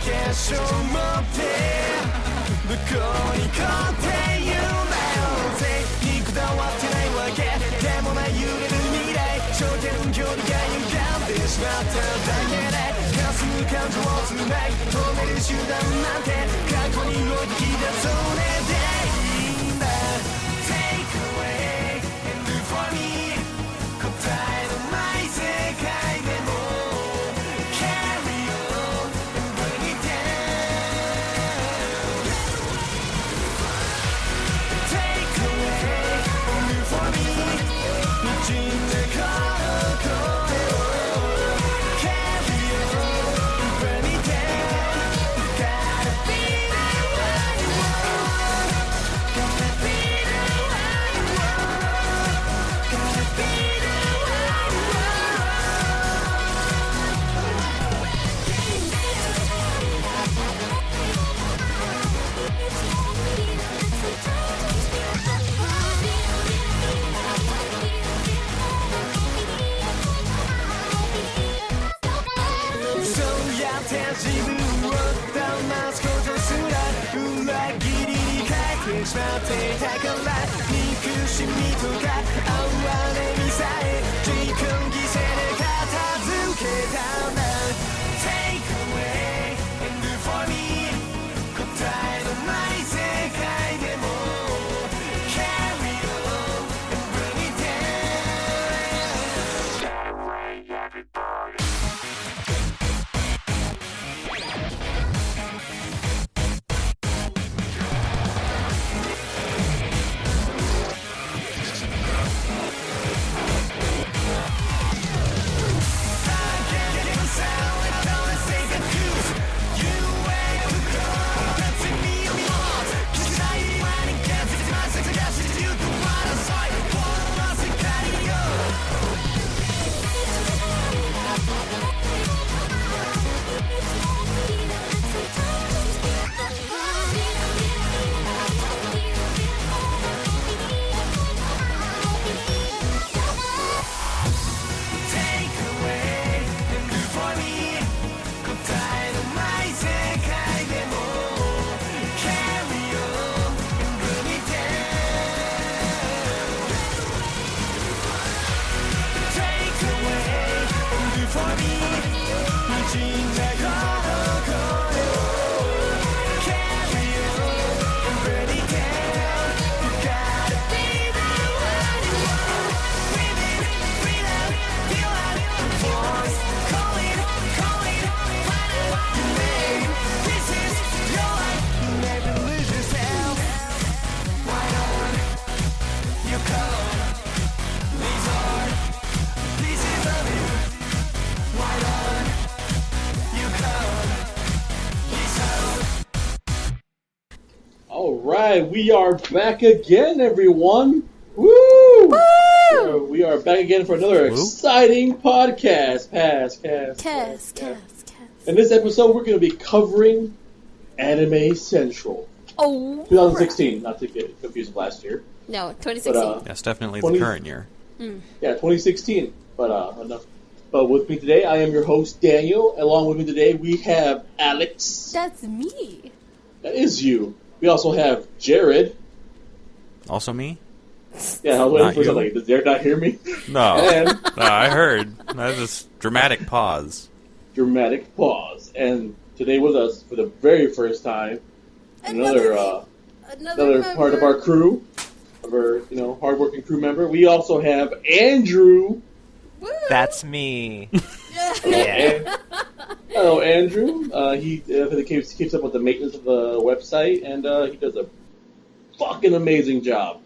決勝持って向こうに行こうって言うんだよ全にこだわってないわけでもない揺れる未来焦点距離が歪んでしまっただけで霞む感情をつない止める手段なんて過去に置いてきたそれでいいんだ Take away and do for me 答えのない世界でも自分を騙すことすら裏切りに変えてしまっていたから憎しみとか哀れみさえ自己犠牲で片付けたんだ Take away and do for me 答えのない世界でも Carry on and bring it down That way everybody Alright, we are back again, everyone! Woo! Woo! We are back again for another exciting podcast. Cast. In this episode, we're going to be covering Anime Central. Oh! 2016, not to get confused with last year. No, 2016. That's definitely the current year. Mm. Yeah, 2016. But enough. But with me today, I am your host, Daniel. Along with me today, we have Alex. That's me. That is you. We also have Jared. Also me? Yeah, I was waiting for something. Does Jared not hear me? No. And No, I heard. That was a dramatic pause. Dramatic pause. And today with us, for the very first time, another part of our crew, of our hardworking crew member. We also have Andrew. That's me. Yeah. Hello, Andrew. He keeps up with the maintenance of the website, and he does a fucking amazing job.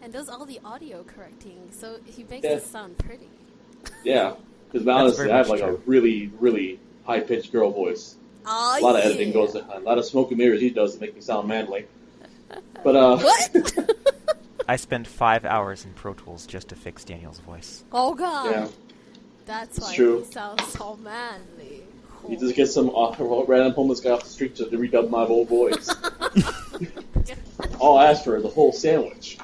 And does all the audio correcting, so he makes it sound pretty. Yeah, because honestly, I have like a really, really high-pitched girl voice. Oh, a lot of editing goes on. A lot of smoke and mirrors he does to make me sound manly. But What? I spend 5 hours in Pro Tools just to fix Daniel's voice. Oh, God. Yeah. That's why true. he sounds so manly. Cool. You just get some random homeless guy off the street to redub my old voice. All I ask for is a whole sandwich.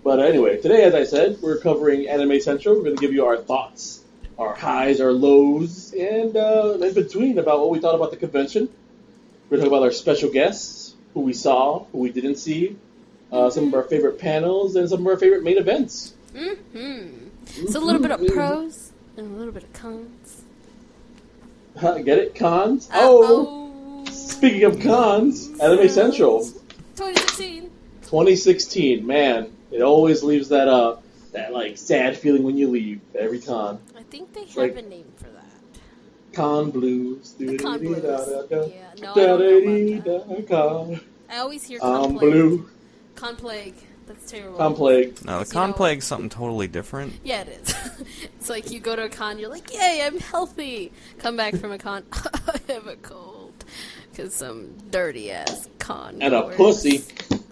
But anyway, today, as I said, we're covering Anime Central. We're going to give you our thoughts, our highs, our lows, and in between about what we thought about the convention. We're going to talk about our special guests, who we saw, who we didn't see, some of our favorite panels, and some of our favorite main events. Mm-hmm. So a little bit of pros and a little bit of cons. Get it? Cons? Oh! Speaking of cons, Anime Central. 2016. 2016, man. It always leaves that like sad feeling when you leave every con. I think they have like, a name for that. Con blues. The con blues. Yeah, no, I don't know about that. I always hear con plague. Blue. Con plague. That's terrible. Con plague. No, the con plague's something totally different. Yeah, it is. It's like you go to a con, you're like, yay, I'm healthy. Come back from a con, I have a cold. Because some dirty-ass con And goers. a pussy.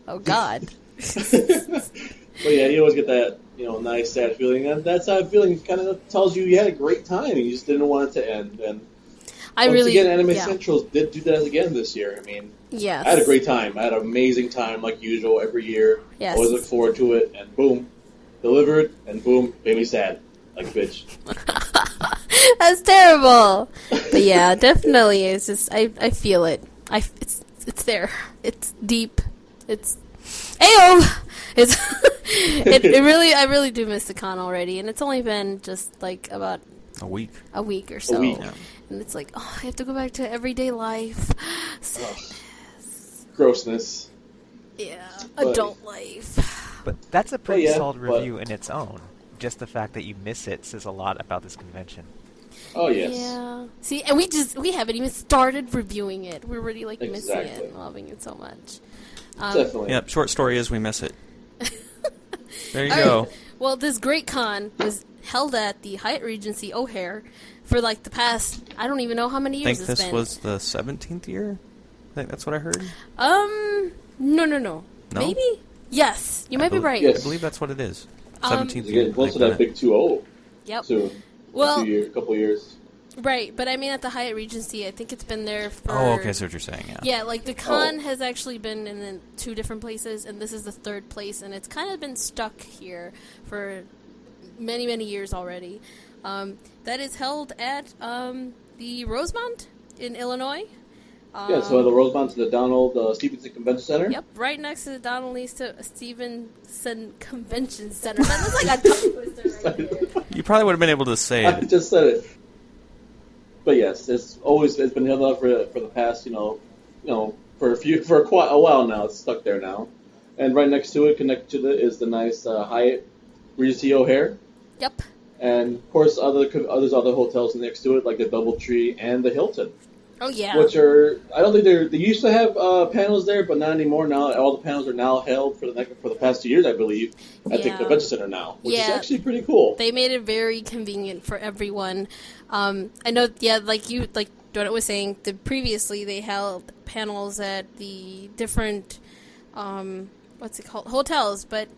Oh, God. But yeah, you always get that, nice, sad feeling. And that sad feeling kind of tells you had a great time and you just didn't want it to end. And once again, Anime Central did do that again this year. I mean, yes. I had a great time. I had an amazing time, like usual, every year. Yes. Always look forward to it. And boom, delivered. And boom, made me sad. Like a bitch. That's terrible. But yeah, definitely. It's just, I feel it. It's there. It's deep. It's Ayo! It's I really do miss the con already, and it's only been just like about a week or so. A week. Yeah. And it's like, I have to go back to everyday life. Sadness. Grossness. Yeah, adult life. But that's a pretty solid but- review in its own. Just the fact that you miss it says a lot about this convention. Oh, yes. Yeah. See, and we haven't even started reviewing it. We're already missing it Exactly. and loving it so much. Definitely. Yep, short story is we miss it. There you All go. right. Well, this great con was held at the Hyatt Regency O'Hare for the past, I don't even know how many I years think it's this been. was the 17th year? I think that's what I heard. No. No? Maybe? Yes. You might be right. Yes. I believe that's what it is. 17th You're year. getting close to that big 2-0 Yep. soon. Well, A couple years. right, but I mean at the Hyatt Regency, I think it's been there for... Oh, okay, I see what you're saying, yeah. Yeah, the con has actually been in 2 different places, and this is the 3rd place, and it's kind of been stuck here for many, many years already. That is held at the Rosemont in Illinois. So the Rosemont to the Donald Stevenson Convention Center. Yep, right next to the Donald Lee Stevenson Convention Center. That looks like a tongue twister right there. You probably would have been able to say I it. just said it. But yes, it's been held up for the past for quite a while now. It's stuck there now, and right next to it, connected to it, is the nice Hyatt Regency O'Hare. Yep. And of course, there's other hotels next to it, like the DoubleTree and the Hilton. Oh, yeah. Which are, I don't think they used to have panels there, but not anymore. Now all the panels are now held for the past 2 years, I believe, at the convention center now, which is actually pretty cool. They made it very convenient for everyone. I know, like Donut was saying, previously they held panels at the different, hotels, but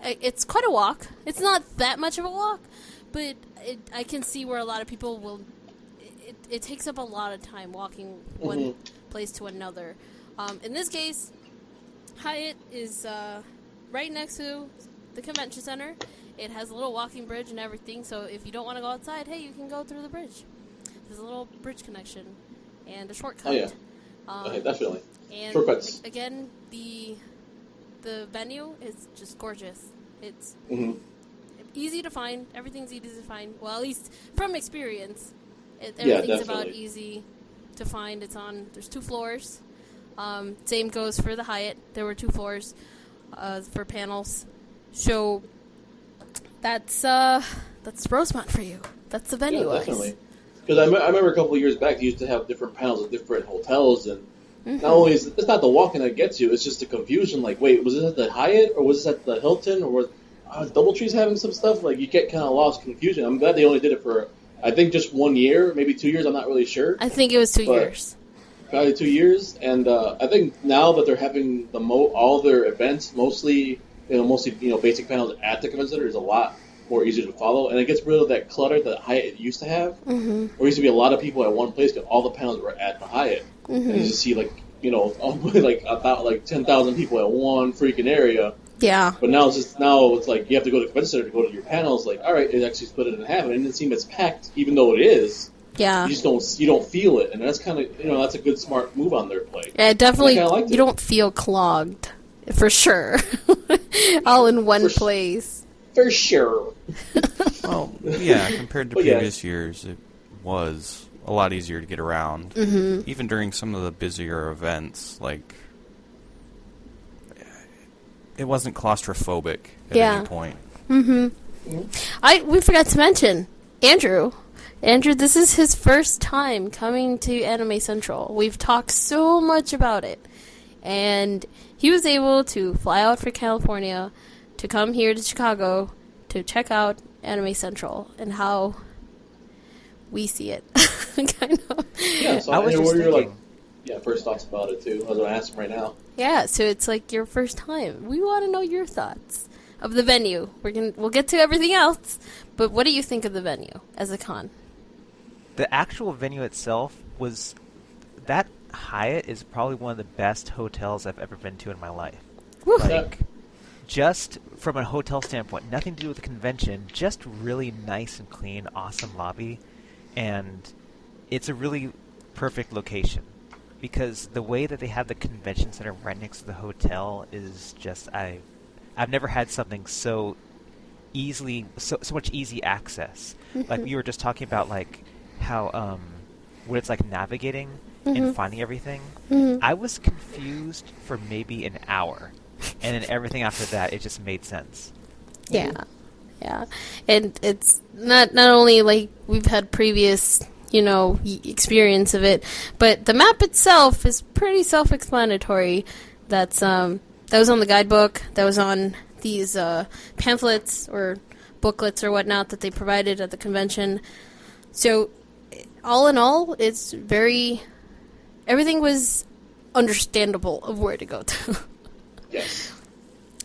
it's quite a walk. It's not that much of a walk, but I can see where a lot of people will... It takes up a lot of time walking one place to another. In this case, Hyatt is right next to the convention center. It has a little walking bridge and everything, so if you don't want to go outside, hey, you can go through the bridge. There's a little bridge connection and a shortcut. Oh, yeah. Definitely. And shortcuts. Again, the venue is just gorgeous. It's easy to find. Everything's easy to find. Well, at least from experience. Everything's about easy to find. There's 2 floors. Same goes for the Hyatt. There were 2 floors for panels. So that's Rosemont for you. That's the venue. Yeah, definitely. Because I remember a couple of years back, they used to have different panels at different hotels, and not only is it's not the walk-in that gets you, it's just the confusion. Like, wait, was this at the Hyatt or was this at the Hilton or was DoubleTree's having some stuff? Like, you get kind of lost confusion. I'm glad they only did it for, I think, just 1 year, maybe 2 years. I'm not really sure. I think it was 2 years. Probably 2 years, and I think now that they're having all their events mostly basic panels at the convention center is a lot more easier to follow, and it gets rid of that clutter that Hyatt used to have. There used to be a lot of people at one place because all the panels were at the Hyatt, and you just see about 10,000 people at one freaking area. Yeah. But now it's like you have to go to the convention center to go to your panels. Like, all right, it actually split it in half, and it doesn't seem as packed, even though it is. Yeah. You don't feel it, and that's kind of that's a good smart move on their play. Yeah, definitely. You don't feel clogged, for sure. All in one place. For sure. Well, yeah, compared to previous years, it was a lot easier to get around. Even during some of the busier events, like, it wasn't claustrophobic at any point. We forgot to mention Andrew. Andrew, this is his first time coming to Anime Central. We've talked so much about it. And he was able to fly out for California to come here to Chicago to check out Anime Central and how we see it. Kind of. Yeah, so I was just thinking. First thoughts about it too. I was going to ask him right now. Yeah, so it's like your first time. We want to know your thoughts of the venue. We'll get to everything else, but what do you think of the venue as a con? The actual venue itself that Hyatt is probably one of the best hotels I've ever been to in my life. Woo. Like, just from a hotel standpoint, nothing to do with the convention, just really nice and clean, awesome lobby, and it's a really perfect location because the way that they have the convention center right next to the hotel is just I've never had something so easily so much easy access. Like we were just talking about, like how what it's like navigating and finding everything. I was confused for maybe an hour, and then everything after that, it just made sense. Yeah, and it's not only like we've had previous experience of it, but the map itself is pretty self-explanatory. That was on the guidebook, that was on these pamphlets or booklets or whatnot that they provided at the convention. So all in all, everything was understandable of where to go to. Yes.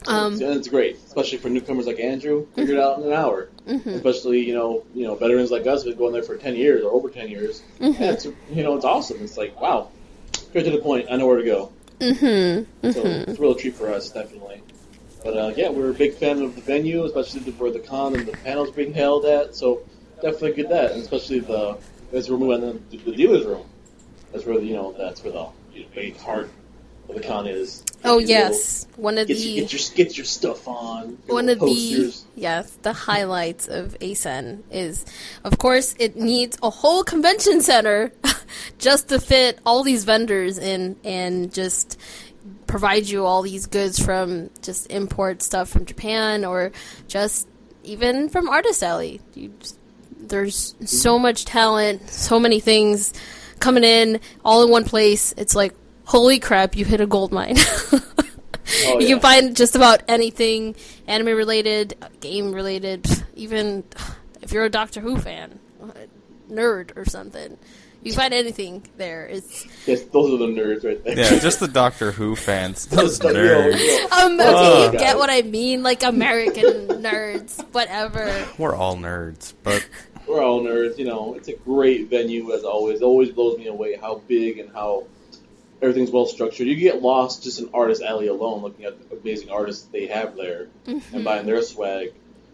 And it's great, especially for newcomers like Andrew. Figured it out in an hour. Especially veterans like us who've been going there for 10 years or over 10 years. And it's awesome. It's like, wow, straight to the point. I know where to go. So it's a real treat for us, definitely. But we're a big fan of the venue, especially where the con and the panels being held at. So definitely get that, and especially as we're moving on the dealer's room. That's where the big heart of the con is. Oh yes, get your stuff on. One of posters. the highlights of ACEN is, of course, it needs a whole convention center just to fit all these vendors in and just provide you all these goods from just import stuff from Japan or just even from Artist Alley. There's so much talent, so many things coming in all in one place. It's like, holy crap, you hit a gold mine. You can find just about anything anime related, game related, even if you're a Doctor Who fan, nerd or something. You find anything there. Yes, those are the nerds right there. Yeah, just the Doctor Who fans. Those nerds. Okay, you get what I mean? Like American nerds, whatever. We're all nerds, but... We're all nerds, It's a great venue, as always. It always blows me away how big and how everything's well structured. You get lost just in Artist Alley alone, looking at the amazing artists they have there and buying their swag.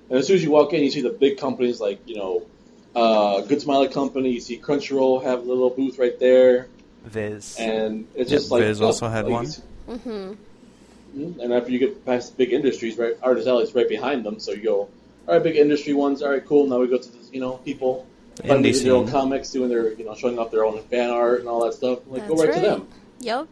And as soon as you walk in, you see the big companies like, Good Smiley Company. You see Crunchyroll have a little booth right there. Viz. And it's just like... Viz also had one. And after you get past the big industries, right, Artist Alley's right behind them, so you go, all right, big industry ones, all right, cool. Now we go to the, people doing their own comics, doing their, showing off their own fan art and all that stuff. Like, go right to them. Yep.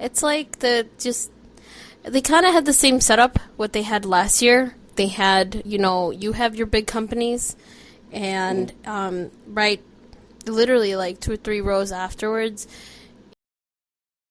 It's like they kind of had the same setup what they had last year. They had, you have your big companies, and right literally like 2 or 3 rows afterwards,